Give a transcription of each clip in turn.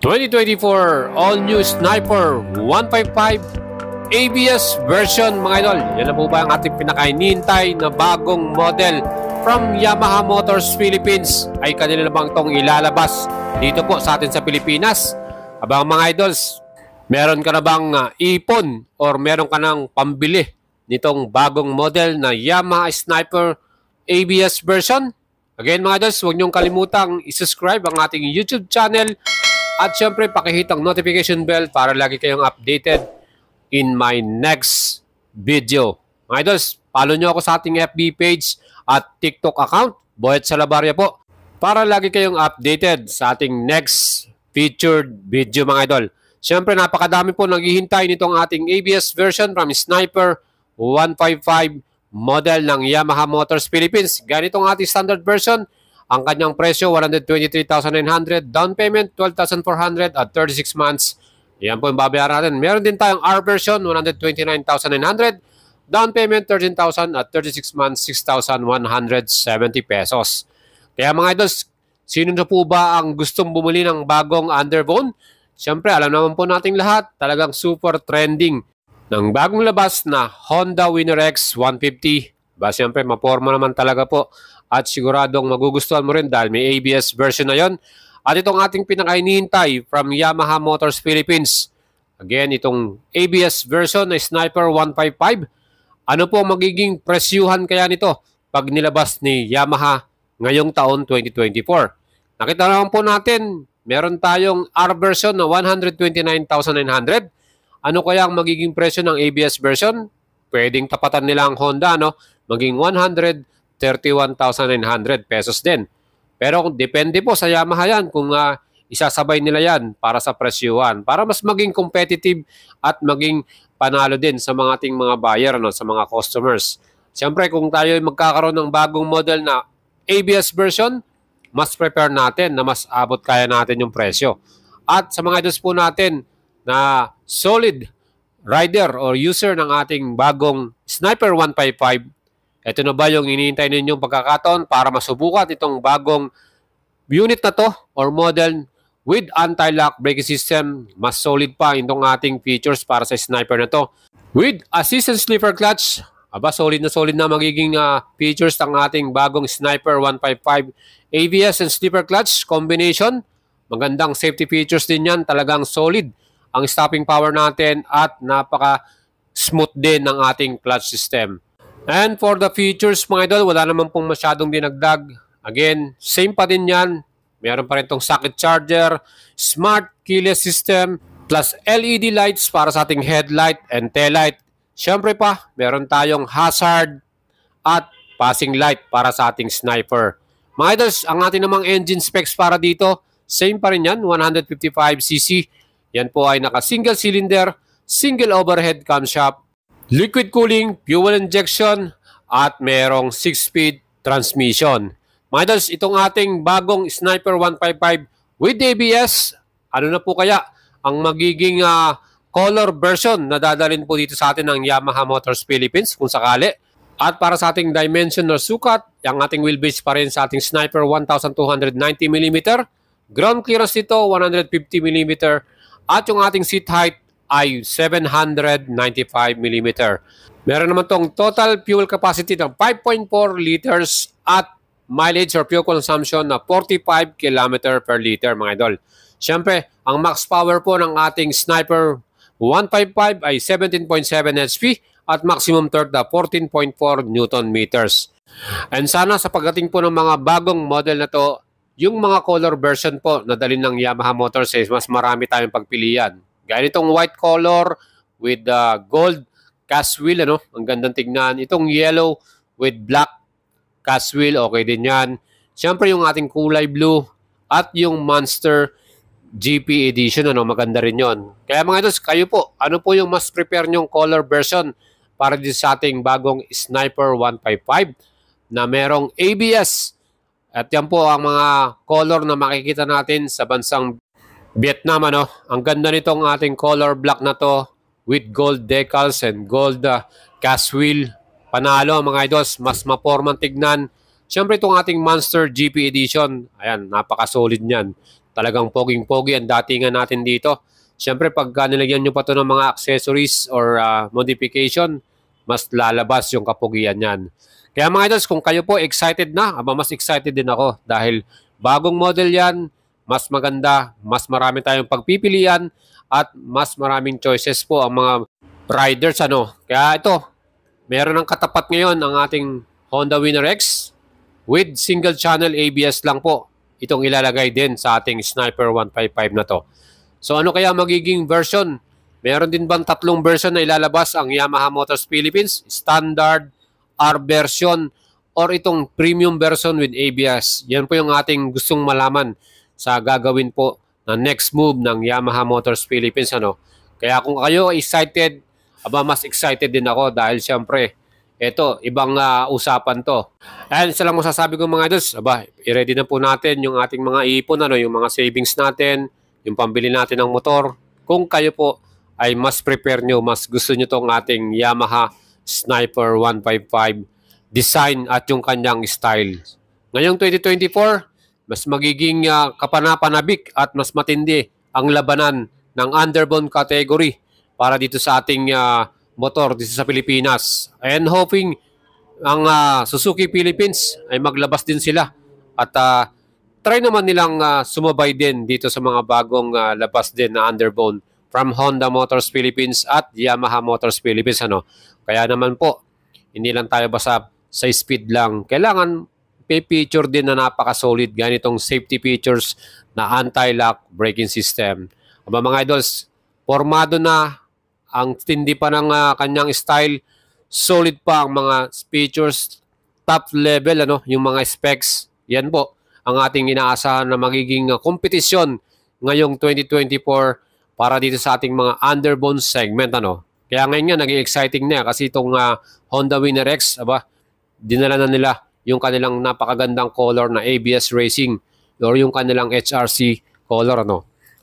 2024 all-new Sniper 155 ABS version mga idol. Yan na po ba ang ating pinakainintay na bagong model from Yamaha Motors Philippines? Ay kanila na bang itong ilalabas dito po sa atin sa Pilipinas? Abang mga idols, meron ka na bang ipon or meron ka ng pambili nitong bagong model na Yamaha Sniper ABS version? Again mga idols, huwag niyong kalimutang isubscribe ang ating YouTube channel at syempre pakihit ang notification bell para lagi kayong updated in my next video. Mga idols, follow nyo ako sa ating FB page at TikTok account, Boyet Salabarria po, para lagi kayong updated sa ating next featured video mga idol. Syempre napakadami po naghihintay nitong ating ABS version from Sniper 155 model ng Yamaha Motors Philippines. Ganitong ating standard version. Ang kanyang presyo, 123,900. Down payment, 12,400 at 36 months. Yan po yung babayaran natin. Meron din tayong R version, 129,900. Down payment, 13,000 at 36 months, 6,170 pesos. Kaya mga idols, sino na po ba ang gustong bumili ng bagong underbone? Siyempre, alam naman po nating lahat, talagang super trending ng bagong labas na Honda Winner X 150. Siyempre, maporma naman talaga po. At siguradong magugustuhan mo rin dahil may ABS version na yon. At itong ating pinakainihintay from Yamaha Motors Philippines. Again, itong ABS version na Sniper 155. Ano po magiging presyuhan kaya nito pag nilabas ni Yamaha ngayong taon 2024? Nakita naman po natin, meron tayong R version na 129,900. Ano kaya ang magiging presyo ng ABS version? Pwedeng tapatan nila ang Honda, no? Maging 131,900 pesos din. Pero depende po sa Yamaha yan kung isasabay nila yan para sa presyuhan. Para mas maging competitive at maging panalo din sa mga ating mga buyer, no, sa mga customers. Siyempre kung tayo magkakaroon ng bagong model na ABS version, mas prepare natin na mas abot kaya natin yung presyo. At sa mga idols po natin na solid rider or user ng ating bagong Sniper 155, ito na ba yung iniintay ninyong pagkakataon para masubukan itong bagong unit na to or model with anti-lock braking system? Mas solid pa itong ating features para sa Sniper na to. With assistant sleeper clutch, solid na magiging features ng ating bagong Sniper 155 ABS and sleeper clutch combination. Magandang safety features din yan, talagang solid ang stopping power natin at napaka-smooth din ng ating clutch system. And for the features mga idol, wala naman pong masyadong dinagdag. Again, same pa din yan. Meron pa rin itong socket charger, smart keyless system, plus LED lights para sa ating headlight and taillight. Siyempre pa, meron tayong hazard at passing light para sa ating Sniper. Mga idols, ang ating namang engine specs para dito, same pa rin yan, 155cc. Yan po ay naka single cylinder, single overhead camshaft, liquid cooling, fuel injection, at merong 6-speed transmission. Mga idols, itong ating bagong Sniper 155 with ABS, ano na po kaya ang magiging color version na dadalhin po dito sa atin ng Yamaha Motors Philippines kung sakali? At para sa ating dimension or sukat, yung ating wheelbase pa rin sa ating Sniper 1,290mm, ground clearance nito 150mm, at yung ating seat height ay 795mm. Meron naman tong total fuel capacity ng 5.4 liters at mileage or fuel consumption na 45 km per liter mga idol. Siyempre, ang max power po ng ating Sniper 155 ay 17.7 HP at maximum torque na 14.4 Newton meters. And sana sa pagdating po ng mga bagong model na to, yung mga color version po na dalhin ng Yamaha Motors mas marami tayong pagpilian. Gaya itong white color with gold cast wheel, ano? Ang gandang tignan. Itong yellow with black cast wheel, okay din yan. Siyempre yung ating kulay blue at yung Monster GP Edition, ano? Maganda rin yon. Kaya mga idols, kayo po, ano po yung mas prepare nyong color version para din sa ating bagong Sniper 155 na merong ABS? At yan po ang mga color na makikita natin sa bansang Vietnam, ano? Ang ganda nitong ating color black na to with gold decals and gold cast wheel. Panalo mga idols, mas mapormang tignan. Siyempre itong ating Monster GP Edition, ayan, napaka-solid niyan. Talagang poging-pogi ang datingan natin dito. Siyempre, pagka nilagyan nyo pa ito ng mga accessories or modification, mas lalabas yung kapugian yan. Kaya mga idols, kung kayo po excited na, mas excited din ako dahil bagong model yan, mas maganda, mas marami tayong pagpipilian at mas maraming choices po ang mga riders. Kaya ito, meron ng katapat ngayon ang ating Honda Winner X with single channel ABS lang po. Itong ilalagay din sa ating Sniper 155 na to. So ano kaya magiging version? Meron din bang tatlong version na ilalabas ang Yamaha Motors Philippines? Standard, R version, or itong premium version with ABS? Yan po yung ating gustong malaman sa gagawin po na next move ng Yamaha Motors Philippines. Kaya kung kayo excited, mas excited din ako dahil siyempre, eto, ibang usapan to. And isa lang masasabi ko mga idols, i-ready na po natin yung ating mga ipon, yung mga savings natin, yung pambili natin ng motor. Kung kayo po ay mas prepare nyo, mas gusto nyo tong ating Yamaha Sniper 155 design at yung kanyang style. Ngayong 2024, mas magiging kapanapanabik at mas matindi ang labanan ng underbone category para dito sa ating motor dito sa Pilipinas. And hoping ang Suzuki Philippines ay maglabas din sila at try naman nilang sumabay din dito sa mga bagong labas din na underbone from Honda Motors Philippines at Yamaha Motors Philippines. Kaya naman po, hindi lang tayo basta sa speed lang. Kailangan may feature din na napaka-solid. Ganitong safety features na anti-lock braking system. Mga idols, formado na ang tindi pa ng kanyang style. Solid pa ang mga features. Top level, yung mga specs. Yan po ang ating inaasahan na magiging kompetisyon ngayong 2024 para dito sa ating mga underbone segment. Kaya ngayon nga, naging exciting na kasi itong Honda Winner X, dinala na nila yung kanilang napakagandang color na ABS Racing or yung kanilang HRC color.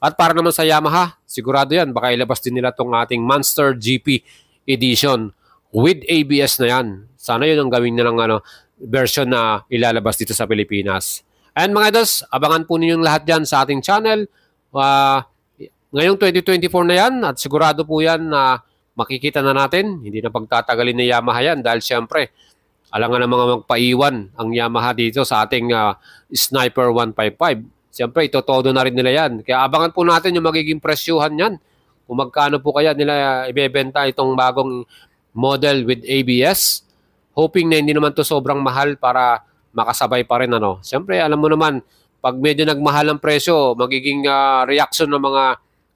At para naman sa Yamaha, sigurado yan, baka ilabas din nila itong ating Monster GP Edition with ABS na yan. Sana yun ang gawin nilang version na ilalabas dito sa Pilipinas. And mga idols, abangan po ninyong lahat dyan sa ating channel. Ngayong 2024 na yan at sigurado po yan na makikita na natin. Hindi na pagtatagalin ni Yamaha yan dahil siyempre alam nga ng mga magpaiwan ang Yamaha dito sa ating Sniper 155. Siyempre itotodo na rin nila yan. Kaya abangan po natin yung magiging presyuhan yan. Kung magkano po kaya nila ibebenta itong bagong model with ABS. Hoping na hindi naman to sobrang mahal para makasabay pa rin. Siyempre alam mo naman, pag medyo nagmahal ang presyo, magiging reaction ng mga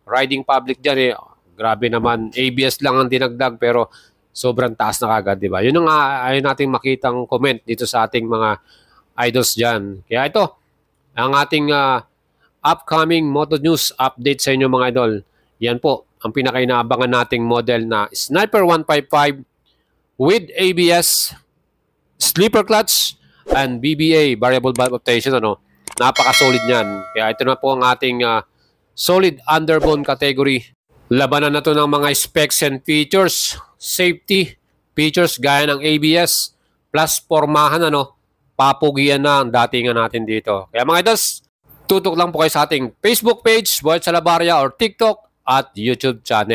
riding public dyan grabe naman, ABS lang ang dinagdag pero sobrang taas na kagad, di ba? Yun ang ayaw nating makitang comment dito sa ating mga idols dyan. Kaya ito, ang ating upcoming Moto News update sa inyo mga idol. Yan po, ang pinakainaabangan nating model na Sniper 155 with ABS, sleeper clutch, and BBA, variable valve optation. Napaka-solid niyan. Kaya ito na po ang ating solid underbone category. Labanan na to ng mga specs and features, safety features gaya ng ABS, plus pormahan, papugian na ang datingan natin dito. Kaya mga idols, tutok lang po kayo sa ating Facebook page, Boyet Salabarria, or TikTok at YouTube channel.